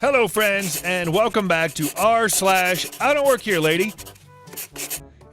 Hello, friends, and welcome back to r/IDontWorkHereLady.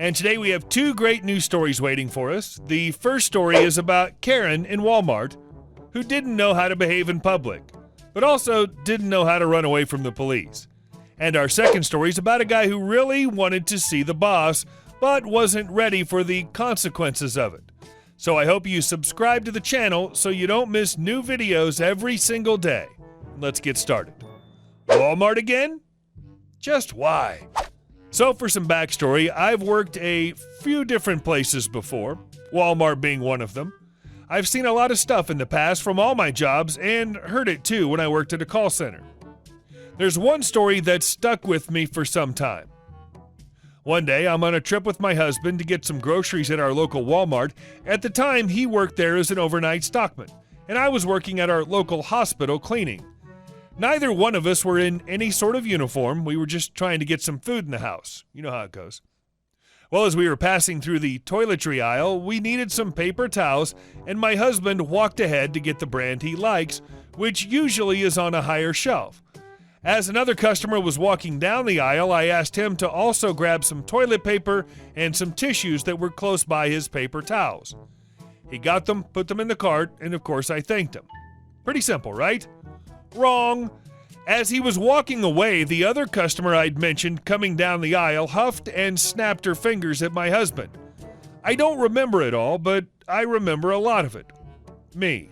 And today we have two great news stories waiting for us. The first story is about Karen in Walmart, who didn't know how to behave in public, but also didn't know how to run away from the police. And our second story is about a guy who really wanted to see the boss, but wasn't ready for the consequences of it. So I hope you subscribe to the channel so you don't miss new videos every single day. Let's get started. Walmart again? Just why? So for some backstory, I've worked a few different places before, Walmart being one of them. I've seen a lot of stuff in the past from all my jobs and heard it too when I worked at a call center. There's one story that stuck with me for some time. One day, I'm on a trip with my husband to get some groceries at our local Walmart. At the time, he worked there as an overnight stockman, and I was working at our local hospital cleaning. Neither one of us were in any sort of uniform. We were just trying to get some food in the house. You know how it goes. Well, as we were passing through the toiletry aisle, we needed some paper towels, and my husband walked ahead to get the brand he likes, which usually is on a higher shelf. As another customer was walking down the aisle, I asked him to also grab some toilet paper and some tissues that were close by his paper towels. He got them, put them in the cart, and of course I thanked him. Pretty simple, right? Wrong. As he was walking away, the other customer I'd mentioned coming down the aisle huffed and snapped her fingers at my husband. I don't remember it all, but I remember a lot of it. Me.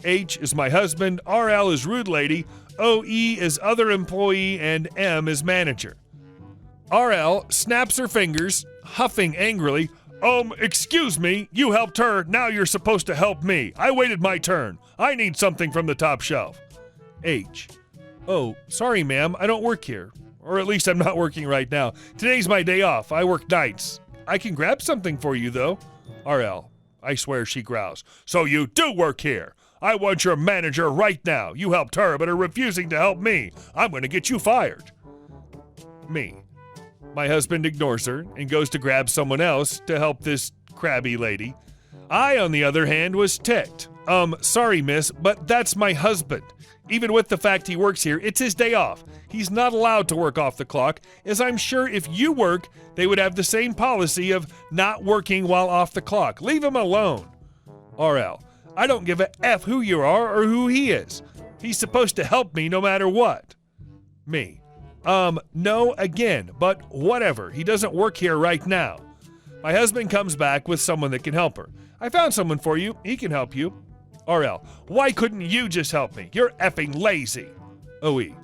H is my husband, RL is rude lady, OE is other employee, and M is manager. RL snaps her fingers, huffing angrily. Excuse me, you helped her, now you're supposed to help me. I waited my turn. I need something from the top shelf. H. Oh, sorry ma'am, I don't work here. Or at least I'm not working right now. Today's my day off, I work nights. I can grab something for you though. RL. I swear she growls. So you do work here. I want your manager right now. You helped her, but are refusing to help me. I'm going to get you fired. Me. My husband ignores her and goes to grab someone else to help this crabby lady. I, on the other hand, was ticked. Sorry, miss, but that's my husband. Even with the fact he works here, it's his day off. He's not allowed to work off the clock, as I'm sure if you work, they would have the same policy of not working while off the clock. Leave him alone. RL. I don't give a F who you are or who he is. He's supposed to help me no matter what. Me. No again, but whatever. He doesn't work here right now. My husband comes back with someone that can help her. I found someone for you. He can help you. RL. Why couldn't you just help me? You're effing lazy. OE.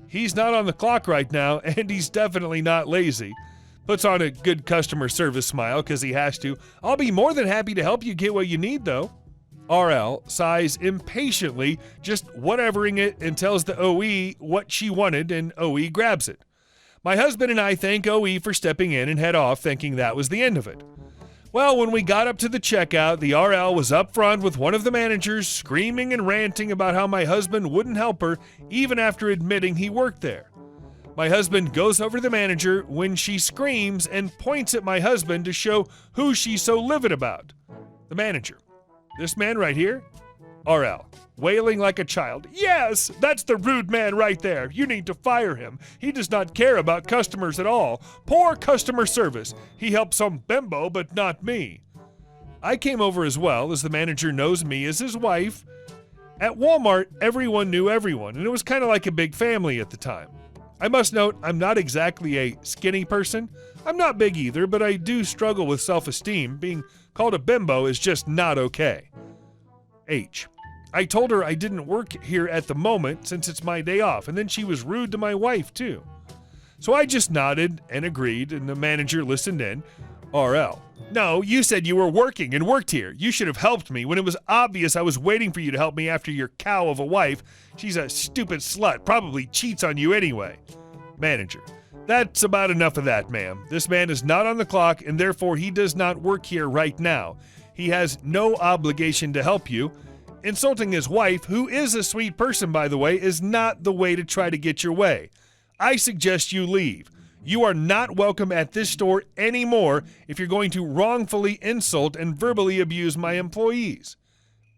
He's not on the clock right now, and he's definitely not lazy. Puts on a good customer service smile because he has to. I'll be more than happy to help you get what you need, though. RL sighs impatiently, just whatevering it, and tells the OE what she wanted, and OE grabs it. My husband and I thank OE for stepping in and head off, thinking that was the end of it. Well, when we got up to the checkout, the RL was up front with one of the managers, screaming and ranting about how my husband wouldn't help her, even after admitting he worked there. My husband goes over to the manager when she screams and points at my husband to show who she's so livid about. The manager. This man right here? RL. Wailing like a child. Yes, that's the rude man right there. You need to fire him. He does not care about customers at all. Poor customer service. He helps some bimbo, but not me. I came over as well, as the manager knows me as his wife. At Walmart, everyone knew everyone, and it was kind of like a big family at the time. I must note, I'm not exactly a skinny person. I'm not big either, but I do struggle with self-esteem. Being called a bimbo is just not okay. H. I told her I didn't work here at the moment since it's my day off, and then she was rude to my wife, too. So I just nodded and agreed, and the manager listened in. RL. No, you said you were working and worked here. You should have helped me when it was obvious I was waiting for you to help me after your cow of a wife. She's a stupid slut, probably cheats on you anyway. Manager. That's about enough of that, ma'am. This man is not on the clock, and therefore he does not work here right now. He has no obligation to help you. Insulting his wife, who is a sweet person, by the way, is not the way to try to get your way. I suggest you leave. You are not welcome at this store anymore if you're going to wrongfully insult and verbally abuse my employees.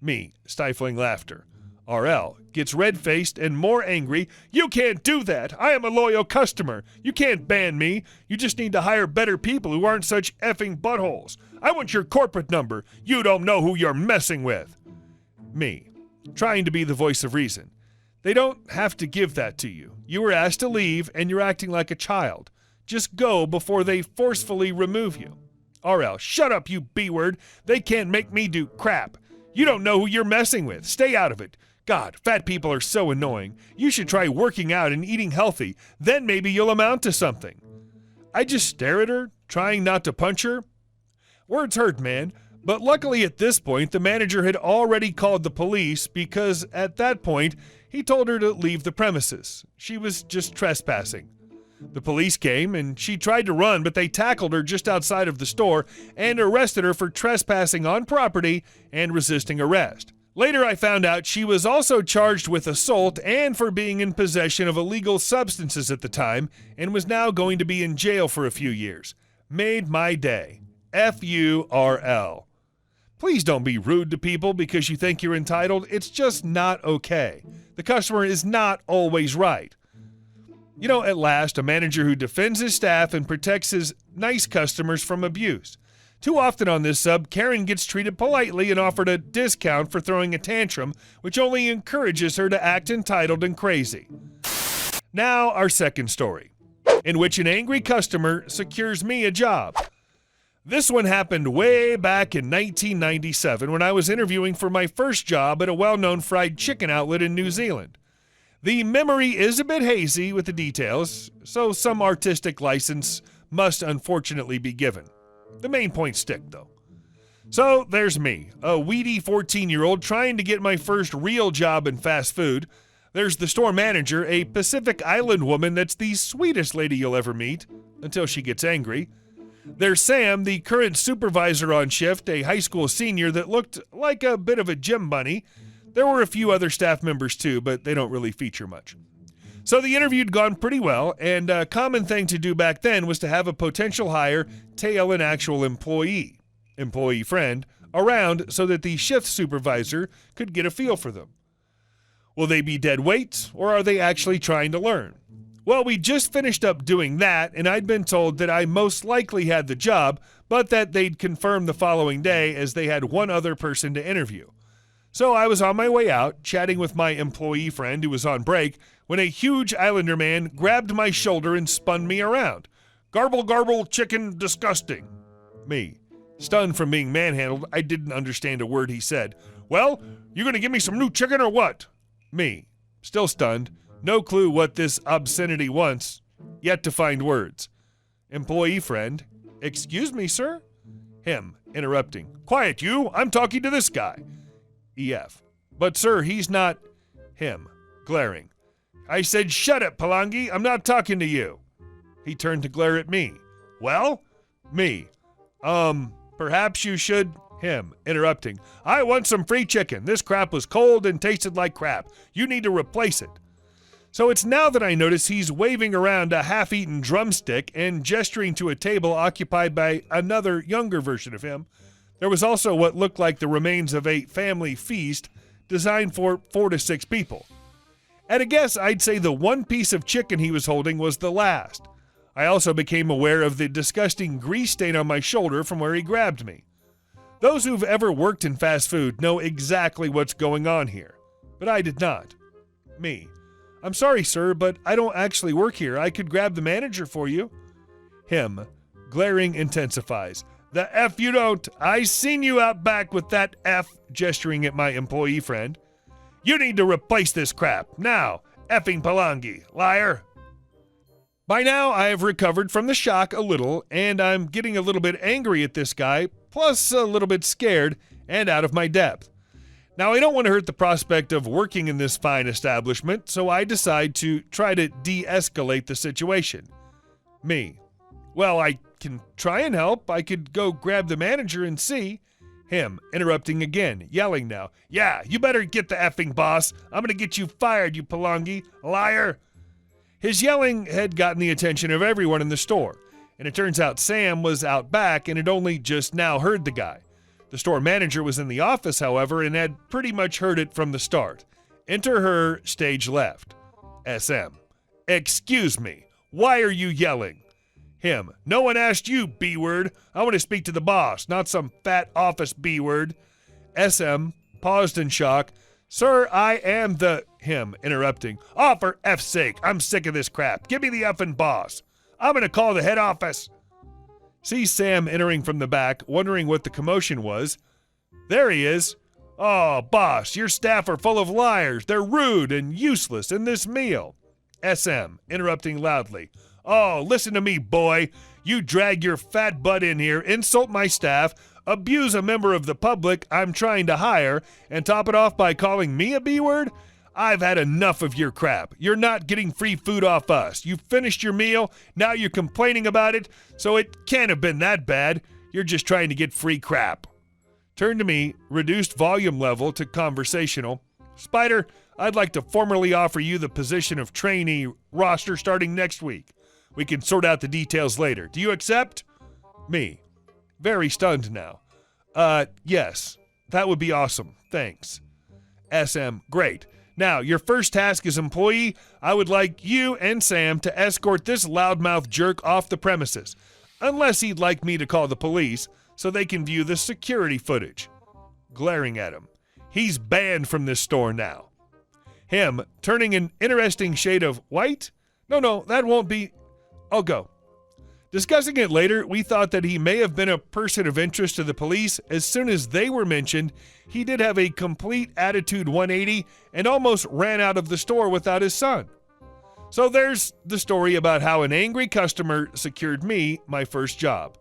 Me, stifling laughter. RL gets red-faced and more angry. You can't do that. I am a loyal customer. You can't ban me. You just need to hire better people who aren't such effing buttholes. I want your corporate number. You don't know who you're messing with. Me, trying to be the voice of reason. They don't have to give that to you. You were asked to leave and you're acting like a child. Just go before they forcefully remove you. RL, shut up, you B-word. They can't make me do crap. You don't know who you're messing with. Stay out of it. God, fat people are so annoying. You should try working out and eating healthy. Then maybe you'll amount to something. I just stare at her, trying not to punch her. Words hurt, man. But luckily at this point, the manager had already called the police because at that point, he told her to leave the premises. She was just trespassing. The police came and she tried to run, but they tackled her just outside of the store and arrested her for trespassing on property and resisting arrest. Later, I found out she was also charged with assault and for being in possession of illegal substances at the time and was now going to be in jail for a few years. Made my day. F-U-R-L. Please don't be rude to people because you think you're entitled. It's just not okay. The customer is not always right. You know, at last, a manager who defends his staff and protects his nice customers from abuse. Too often on this sub, Karen gets treated politely and offered a discount for throwing a tantrum, which only encourages her to act entitled and crazy. Now, our second story, in which an angry customer secures me a job. This one happened way back in 1997 when I was interviewing for my first job at a well-known fried chicken outlet in New Zealand. The memory is a bit hazy with the details, so some artistic license must unfortunately be given. The main points stick, though. So there's me, a weedy 14-year-old trying to get my first real job in fast food. There's the store manager, a Pacific Island woman that's the sweetest lady you'll ever meet, until she gets angry. There's Sam, the current supervisor on shift, a high school senior that looked like a bit of a gym bunny. There were a few other staff members too, but they don't really feature much. So the interview had gone pretty well, and a common thing to do back then was to have a potential hire tail an actual employee friend, around so that the shift supervisor could get a feel for them. Will they be dead weight, or are they actually trying to learn? Well, we just finished up doing that, and I'd been told that I most likely had the job, but that they'd confirm the following day as they had one other person to interview. So I was on my way out, chatting with my employee friend who was on break, when a huge Islander man grabbed my shoulder and spun me around. Garble, garble, chicken, disgusting. Me, stunned from being manhandled, I didn't understand a word he said. Well, you gonna give me some new chicken or what? Me, still stunned, no clue what this obscenity wants, yet to find words. Employee friend, excuse me, sir? Him, interrupting. Quiet, you, I'm talking to this guy. EF, but sir, he's not. Him, glaring. I said, shut it, Palangi, I'm not talking to you. He turned to glare at me. Well? Me. Perhaps you should. Him, interrupting. I want some free chicken. This crap was cold and tasted like crap. You need to replace it. So it's now that I notice he's waving around a half-eaten drumstick and gesturing to a table occupied by another younger version of him. There was also what looked like the remains of a family feast designed for 4 to 6 people. At a guess, I'd say the one piece of chicken he was holding was the last. I also became aware of the disgusting grease stain on my shoulder from where he grabbed me. Those who've ever worked in fast food know exactly what's going on here, but I did not. Me. I'm sorry, sir, but I don't actually work here. I could grab the manager for you. Him. Glaring intensifies. The F you don't. I seen you out back with that F, gesturing at my employee friend. You need to replace this crap. Now, effing Palangi, liar. By now, I have recovered from the shock a little, and I'm getting a little bit angry at this guy, plus a little bit scared and out of my depth. Now, I don't want to hurt the prospect of working in this fine establishment, so I decide to try to de-escalate the situation. Me. Well, I can try and help. I could go grab the manager and see. Him, interrupting again, yelling now. Yeah, you better get the effing boss. I'm gonna get you fired, you Palangi, liar. His yelling had gotten the attention of everyone in the store, and it turns out Sam was out back and had only just now heard the guy. The store manager was in the office, however, and had pretty much heard it from the start. Enter her stage left. SM. Excuse me. Why are you yelling? Him. No one asked you, B-word. I want to speak to the boss, not some fat office B-word. SM paused in shock. Sir, I am the... Him interrupting. Oh, for F's sake, I'm sick of this crap. Give me the effing boss. I'm going to call the head office. See Sam entering from the back, wondering what the commotion was. There he is. Oh, boss, your staff are full of liars. They're rude and useless in this meal. SM interrupting loudly. Oh, listen to me, boy. You drag your fat butt in here, insult my staff, abuse a member of the public I'm trying to hire, and top it off by calling me a B-word? I've had enough of your crap. You're not getting free food off us. You finished your meal, now you're complaining about it, so it can't have been that bad. You're just trying to get free crap. Turn to me, reduced volume level to conversational. Spider, I'd like to formally offer you the position of trainee roster starting next week. We can sort out the details later. Do you accept? Me. Very stunned now. Yes. That would be awesome. Thanks. SM, great. Now, your first task as employee, I would like you and Sam to escort this loudmouth jerk off the premises, unless he'd like me to call the police so they can view the security footage. Glaring at him. He's banned from this store now. Him, turning an interesting shade of white? No, that won't be... I'll go. Discussing it later, we thought that he may have been a person of interest to the police. As soon as they were mentioned, he did have a complete attitude 180 and almost ran out of the store without his son. So there's the story about how an angry customer secured me my first job.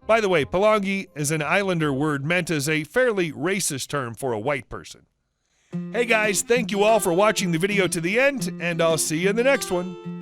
By the way, Palongi is an Islander word meant as a fairly racist term for a white person. Hey guys, thank you all for watching the video to the end, and I'll see you in the next one.